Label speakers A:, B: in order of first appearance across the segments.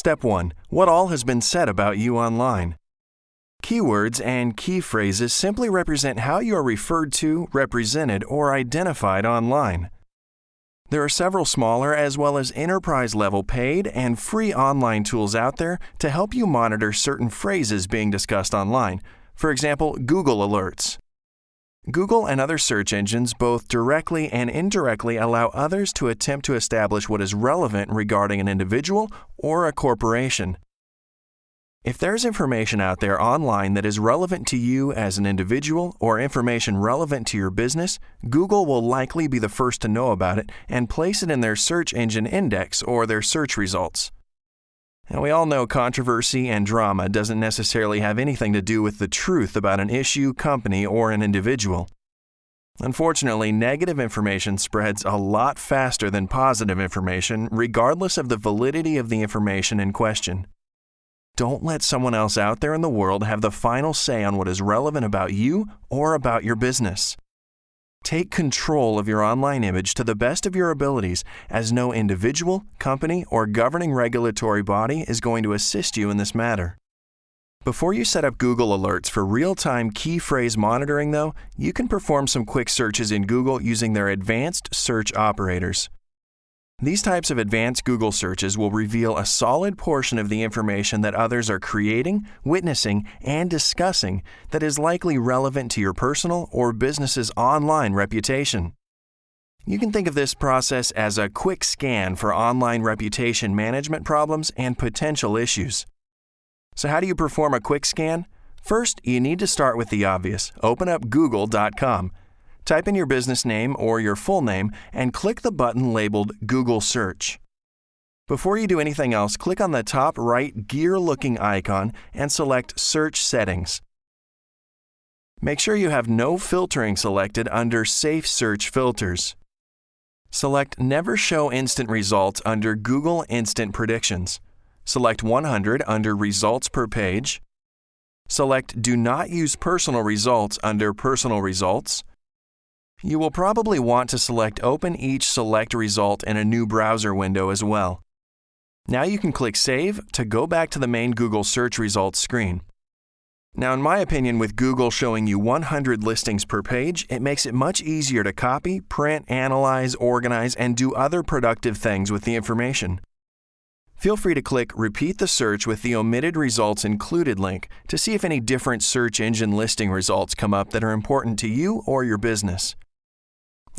A: Step 1. What all has been said about you online? Keywords and key phrases simply represent how you are referred to, represented, or identified online. There are several smaller as well as enterprise-level paid and free online tools out there to help you monitor certain phrases being discussed online. For example, Google Alerts. Google and other search engines both directly and indirectly allow others to attempt to establish what is relevant regarding an individual or a corporation. If there's information out there online that is relevant to you as an individual or information relevant to your business, Google will likely be the first to know about it and place it in their search engine index or their search results. And we all know controversy and drama doesn't necessarily have anything to do with the truth about an issue, company, or an individual. Unfortunately, negative information spreads a lot faster than positive information, regardless of the validity of the information in question. Don't let someone else out there in the world have the final say on what is relevant about you or about your business. Take control of your online image to the best of your abilities, as no individual, company, or governing regulatory body is going to assist you in this matter. Before you set up Google Alerts for real-time key phrase monitoring, though, you can perform some quick searches in Google using their advanced search operators. These types of advanced Google searches will reveal a solid portion of the information that others are creating, witnessing, and discussing that is likely relevant to your personal or business's online reputation. You can think of this process as a quick scan for online reputation management problems and potential issues. So how do you perform a quick scan? First, you need to start with the obvious. Open up google.com. Type in your business name or your full name and click the button labeled Google Search. Before you do anything else, click on the top right gear-looking icon and select Search Settings. Make sure you have no filtering selected under Safe Search Filters. Select Never Show Instant Results under Google Instant Predictions. Select 100 under Results per Page. Select Do Not Use Personal Results under Personal Results. You will probably want to select Open each select result in a new browser window as well. Now you can click Save to go back to the main Google search results screen. Now, in my opinion, with Google showing you 100 listings per page, it makes it much easier to copy, print, analyze, organize, and do other productive things with the information. Feel free to click Repeat the Search with the Omitted Results Included link to see if any different search engine listing results come up that are important to you or your business.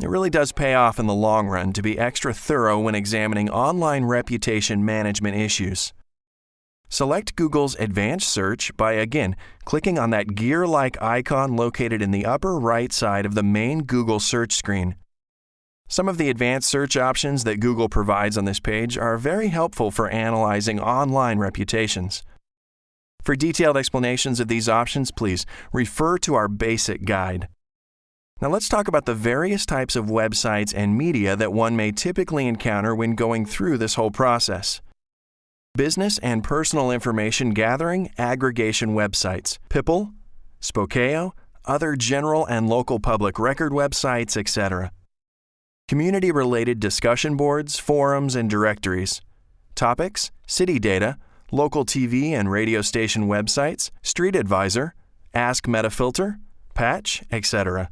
A: It really does pay off in the long run to be extra thorough when examining online reputation management issues. Select Google's Advanced Search by, again, clicking on that gear-like icon located in the upper right side of the main Google search screen. Some of the advanced search options that Google provides on this page are very helpful for analyzing online reputations. For detailed explanations of these options, please refer to our basic guide. Now let's talk about the various types of websites and media that one may typically encounter when going through this whole process. Business and personal information gathering aggregation websites, Pipl, Spokeo, other general and local public record websites, etc. Community-related discussion boards, forums, and directories. Topics, city data, local TV and radio station websites, Street Advisor, Ask Metafilter, Patch, etc.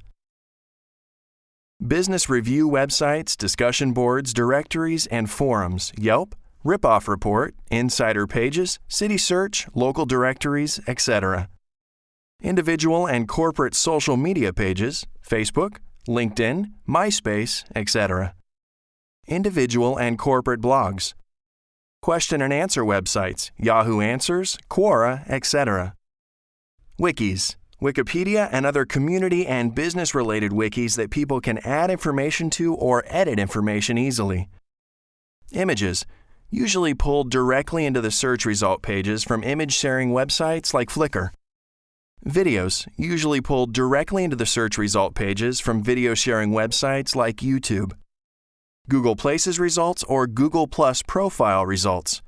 A: Business review websites, discussion boards, directories, and forums, Yelp, Ripoff Report, Insider Pages, City Search, local directories, etc. Individual and corporate social media pages, Facebook, LinkedIn, MySpace, etc. Individual and corporate blogs. Question and answer websites, Yahoo Answers, Quora, etc. Wikis, Wikipedia and other community and business-related wikis that people can add information to or edit information easily. Images, usually pulled directly into the search result pages from image-sharing websites like Flickr. Videos, usually pulled directly into the search result pages from video-sharing websites like YouTube. Google Places results or Google Plus profile results.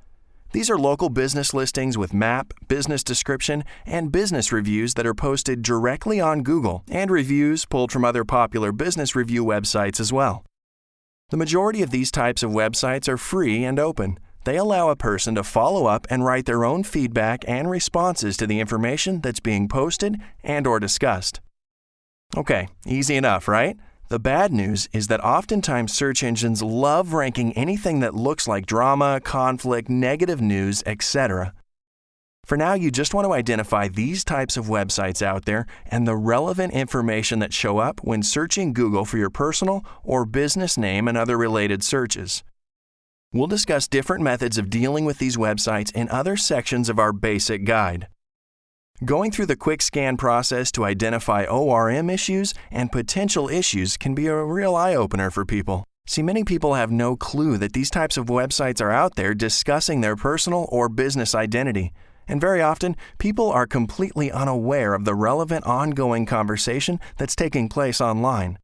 A: These are local business listings with map, business description, and business reviews that are posted directly on Google, and reviews pulled from other popular business review websites as well. The majority of these types of websites are free and open. They allow a person to follow up and write their own feedback and responses to the information that's being posted and/or discussed. Okay, easy enough, right? The bad news is that oftentimes search engines love ranking anything that looks like drama, conflict, negative news, etc. For now, you just want to identify these types of websites out there and the relevant information that show up when searching Google for your personal or business name and other related searches. We'll discuss different methods of dealing with these websites in other sections of our basic guide. Going through the quick scan process to identify ORM issues and potential issues can be a real eye-opener for people. See, many people have no clue that these types of websites are out there discussing their personal or business identity, and very often, people are completely unaware of the relevant ongoing conversation that's taking place online.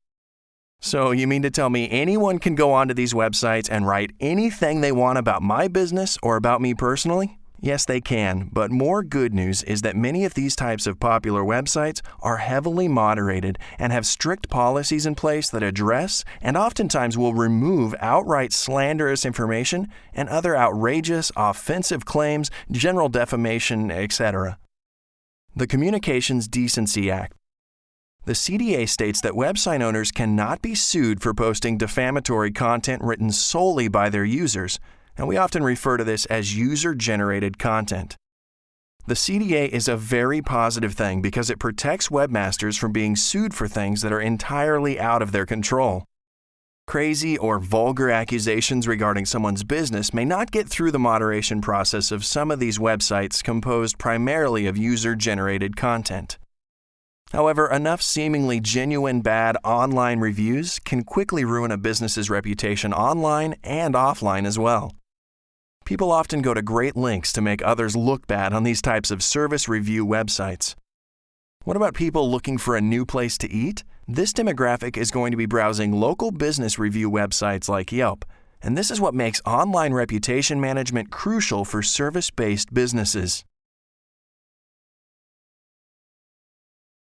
A: So you mean to tell me anyone can go onto these websites and write anything they want about my business or about me personally? Yes, they can, but more good news is that many of these types of popular websites are heavily moderated and have strict policies in place that address and oftentimes will remove outright slanderous information and other outrageous, offensive claims, general defamation, etc. The Communications Decency Act. The CDA states that website owners cannot be sued for posting defamatory content written solely by their users, and we often refer to this as user-generated content. The CDA is a very positive thing because it protects webmasters from being sued for things that are entirely out of their control. Crazy or vulgar accusations regarding someone's business may not get through the moderation process of some of these websites composed primarily of user-generated content. However, enough seemingly genuine bad online reviews can quickly ruin a business's reputation online and offline as well. People often go to great lengths to make others look bad on these types of service review websites. What about people looking for a new place to eat? This demographic is going to be browsing local business review websites like Yelp, and this is what makes online reputation management crucial for service-based businesses.